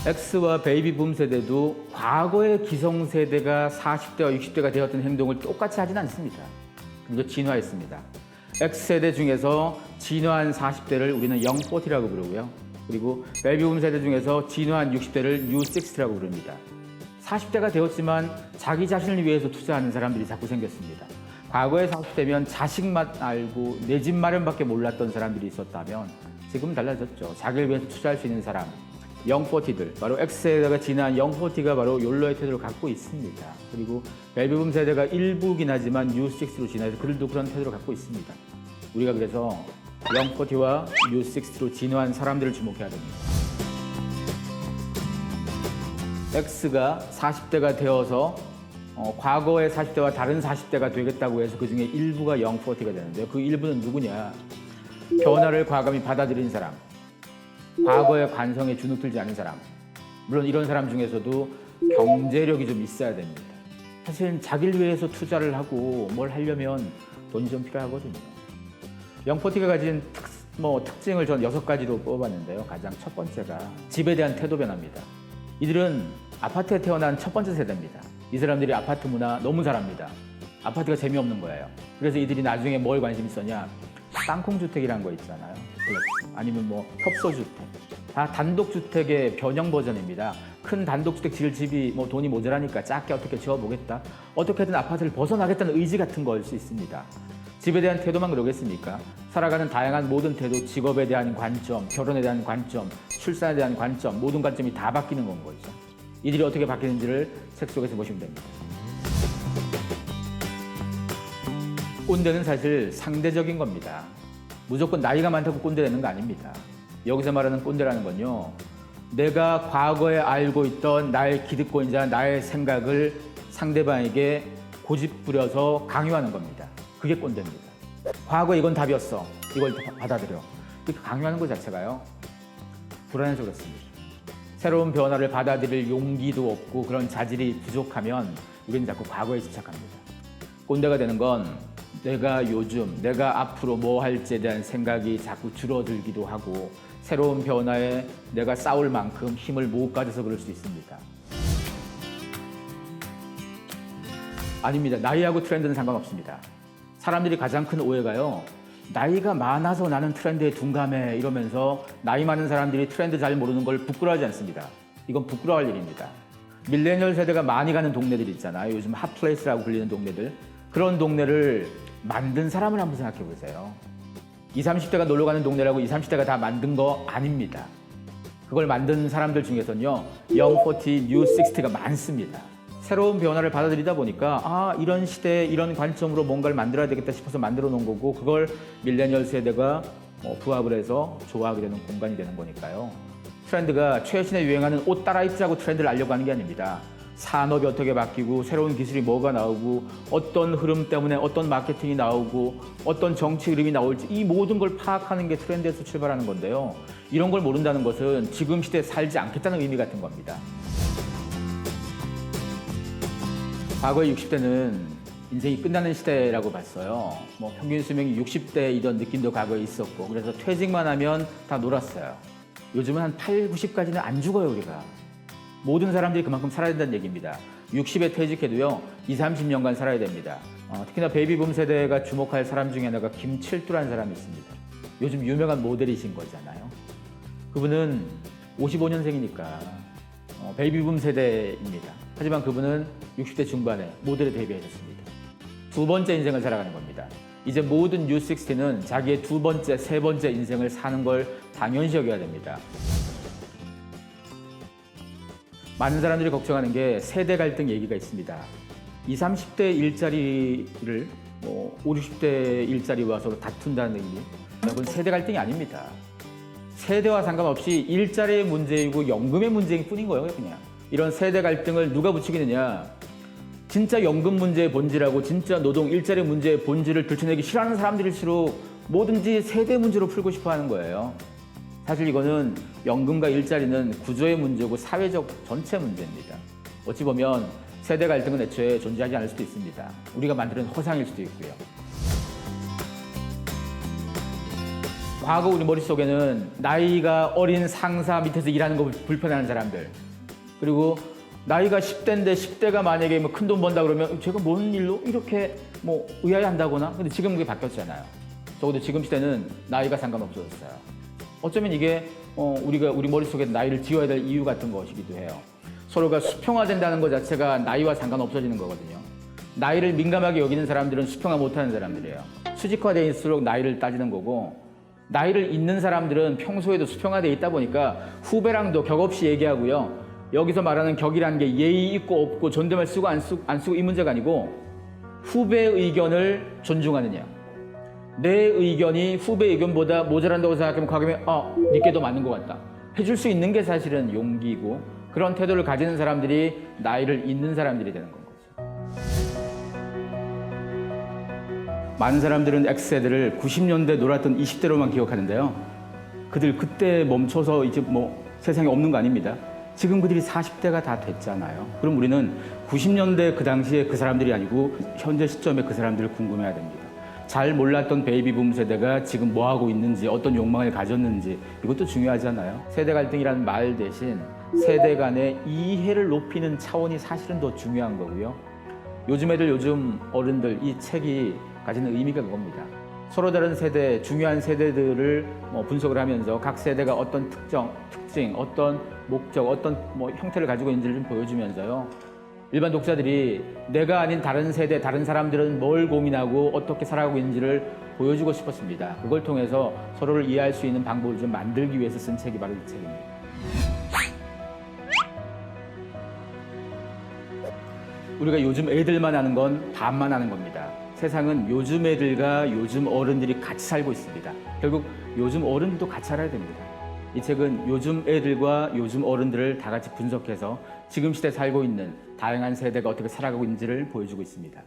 X와 베이비붐 세대도 과거의 기성세대가 40대와 60대가 되었던 행동을 똑같이 하진 않습니다. 그리고 진화했습니다. X세대 중에서 진화한 40대를 우리는 영포티라고 부르고요. 그리고 베이비붐 세대 중에서 진화한 60대를 U60라고 부릅니다. 40대가 되었지만 자기 자신을 위해서 투자하는 사람들이 자꾸 생겼습니다. 과거의 40대면 자식만 알고 내 집 마련밖에 몰랐던 사람들이 있었다면 지금은 달라졌죠. 자기를 위해서 투자할 수 있는 사람. 영포티들, 바로 X세대가 지난 영포티가 바로 욜로의 태도를 갖고 있습니다. 그리고 베이비붐 세대가 일부긴 하지만 U60로 진화해서 그들도 그런 태도를 갖고 있습니다. 우리가 그래서 영포티와 U60로 진화한 사람들을 주목해야 됩니다. X가 40대가 되어서 과거의 40대와 다른 40대가 되겠다고 해서 그 중에 일부가 영포티가 되는데요. 그 일부는 누구냐? 변화를 과감히 받아들인 사람. 과거의 관성에 주눅들지 않은 사람. 물론 이런 사람 중에서도 경제력이 좀 있어야 됩니다. 사실 자기를 위해서 투자를 하고 뭘 하려면 돈이 좀 필요하거든요. 영포티가 가진 특징을 전 6가지로 뽑아봤는데요. 가장 첫 번째가 집에 대한 태도 변화입니다. 이들은 아파트에 태어난 첫 번째 세대입니다. 이 사람들이 아파트 문화 너무 잘합니다. 아파트가 재미없는 거예요. 그래서 이들이 나중에 뭘 관심 있었냐? 땅콩주택이라는 거 있잖아요. 아니면 협소주택. 다 단독주택의 변형 버전입니다. 큰 단독주택 지을 집이 돈이 모자라니까 작게 어떻게 지어보겠다. 어떻게든 아파트를 벗어나겠다는 의지 같은 걸 수 있습니다. 집에 대한 태도만 그러겠습니까? 살아가는 다양한 모든 태도, 직업에 대한 관점, 결혼에 대한 관점, 출산에 대한 관점, 모든 관점이 다 바뀌는 건 거죠. 이들이 어떻게 바뀌는지를 책 속에서 보시면 됩니다. 꼰대는 사실 상대적인 겁니다. 무조건 나이가 많다고 꼰대 되는 거 아닙니다. 여기서 말하는 꼰대라는 건요, 내가 과거에 알고 있던 나의 기득권이자 나의 생각을 상대방에게 고집부려서 강요하는 겁니다. 그게 꼰대입니다. 과거에 이건 답이었어. 이걸 받아들여. 이렇게 강요하는 것 자체가요, 불안해서 그렇습니다. 새로운 변화를 받아들일 용기도 없고 그런 자질이 부족하면 우리는 자꾸 과거에 집착합니다. 꼰대가 되는 건 내가 요즘, 내가 앞으로 뭐 할지에 대한 생각이 자꾸 줄어들기도 하고 새로운 변화에 내가 싸울 만큼 힘을 못 가져서 그럴 수 있습니다. 아닙니다. 나이하고 트렌드는 상관없습니다. 사람들이 가장 큰 오해가요, 나이가 많아서 나는 트렌드에 둔감해 이러면서 나이 많은 사람들이 트렌드 잘 모르는 걸 부끄러워하지 않습니다. 이건 부끄러워할 일입니다. 밀레니얼 세대가 많이 가는 동네들 있잖아요. 요즘 핫플레이스라고 불리는 동네들. 그런 동네를 만든 사람을 한번 생각해 보세요. 20, 30대가 놀러 가는 동네라고 20, 30대가 다 만든 거 아닙니다. 그걸 만든 사람들 중에서는요, 영포티, U60가 많습니다. 새로운 변화를 받아들이다 보니까 이런 시대에 이런 관점으로 뭔가를 만들어야 되겠다 싶어서 만들어 놓은 거고, 그걸 밀레니얼 세대가 부합을 해서 좋아하게 되는 공간이 되는 거니까요. 트렌드가 최신에 유행하는 옷 따라 입자고 트렌드를 알려고 하는 게 아닙니다. 산업이 어떻게 바뀌고 새로운 기술이 뭐가 나오고 어떤 흐름 때문에 어떤 마케팅이 나오고 어떤 정치 흐름이 나올지 이 모든 걸 파악하는 게 트렌드에서 출발하는 건데요. 이런 걸 모른다는 것은 지금 시대에 살지 않겠다는 의미 같은 겁니다. 과거의 60대는 인생이 끝나는 시대라고 봤어요. 평균 수명이 60대이던 느낌도 과거에 있었고, 그래서 퇴직만 하면 다 놀았어요. 요즘은 한 8, 90까지는 안 죽어요, 우리가. 모든 사람들이 그만큼 살아야 된다는 얘기입니다. 60에 퇴직해도요, 20, 30년간 살아야 됩니다. 특히나 베이비붐 세대가 주목할 사람 중에 하나가 김칠두라는 사람이 있습니다. 요즘 유명한 모델이신 거잖아요. 그분은 55년생이니까 베이비붐 세대입니다. 하지만 그분은 60대 중반에 모델에 데뷔하셨습니다. 두 번째 인생을 살아가는 겁니다. 이제 모든 U60는 자기의 두 번째, 세 번째 인생을 사는 걸 당연시 여겨야 됩니다. 많은 사람들이 걱정하는 게 세대 갈등 얘기가 있습니다. 20, 30대 일자리를 5, 60대 일자리와 서로 다툰다는 의미. 그건 세대 갈등이 아닙니다. 세대와 상관없이 일자리의 문제이고 연금의 문제일 뿐인 거예요, 그냥. 이런 세대 갈등을 누가 부추기느냐. 진짜 연금 문제의 본질하고 진짜 노동 일자리 문제의 본질을 들춰내기 싫어하는 사람들일수록 뭐든지 세대 문제로 풀고 싶어 하는 거예요. 사실 이거는 연금과 일자리는 구조의 문제고 사회적 전체 문제입니다. 어찌 보면 세대 갈등은 애초에 존재하지 않을 수도 있습니다. 우리가 만드는 허상일 수도 있고요. 과거 우리 머릿속에는 나이가 어린 상사 밑에서 일하는 거 불편해하는 사람들, 그리고 나이가 10대인데 10대가 만약에 뭐 큰 돈 번다 그러면 제가 뭔 일로 이렇게 뭐 의아해한다거나. 근데 지금 그게 바뀌었잖아요. 적어도 지금 시대는 나이가 상관없어졌어요. 어쩌면 이게 우리가 우리 머릿속에 나이를 지워야 될 이유 같은 것이기도 해요. 서로가 수평화된다는 것 자체가 나이와 상관없어지는 거거든요. 나이를 민감하게 여기는 사람들은 수평화 못하는 사람들이에요. 수직화돼있을수록 나이를 따지는 거고, 나이를 잇는 사람들은 평소에도 수평화돼 있다 보니까 후배랑도 격 없이 얘기하고요. 여기서 말하는 격이라는 게 예의 있고 없고 존댓말 쓰고 안 쓰고 이 문제가 아니고, 후배의 의견을 존중하느냐, 내 의견이 후배 의견보다 모자란다고 생각하면 과감히 니께 더 맞는 것 같다 해줄 수 있는 게 사실은 용기고, 그런 태도를 가지는 사람들이 나이를 잇는 사람들이 되는 건 거죠. 많은 사람들은 X세대를 90년대 놀았던 20대로만 기억하는데요. 그들 그때 멈춰서 이제 뭐 세상에 없는 거 아닙니다. 지금 그들이 40대가 다 됐잖아요. 그럼 우리는 90년대 그 당시에 그 사람들이 아니고 현재 시점에 그 사람들을 궁금해야 됩니다. 잘 몰랐던 베이비붐 세대가 지금 뭐 하고 있는지, 어떤 욕망을 가졌는지, 이것도 중요하잖아요. 세대 갈등이라는 말 대신 세대 간의 이해를 높이는 차원이 사실은 더 중요한 거고요. 요즘 애들, 요즘 어른들, 이 책이 가지는 의미가 그겁니다. 서로 다른 세대, 중요한 세대들을 분석을 하면서 각 세대가 어떤 특징, 어떤 목적, 어떤 형태를 가지고 있는지를 좀 보여주면서요. 일반 독자들이 내가 아닌 다른 세대, 다른 사람들은 뭘 고민하고 어떻게 살아가고 있는지를 보여주고 싶었습니다. 그걸 통해서 서로를 이해할 수 있는 방법을 좀 만들기 위해서 쓴 책이 바로 이 책입니다. 우리가 요즘 애들만 아는 건 반만 아는 겁니다. 세상은 요즘 애들과 요즘 어른들이 같이 살고 있습니다. 결국 요즘 어른들도 같이 살아야 됩니다. 이 책은 요즘 애들과 요즘 어른들을 다 같이 분석해서 지금 시대에 살고 있는 다양한 세대가 어떻게 살아가고 있는지를 보여주고 있습니다.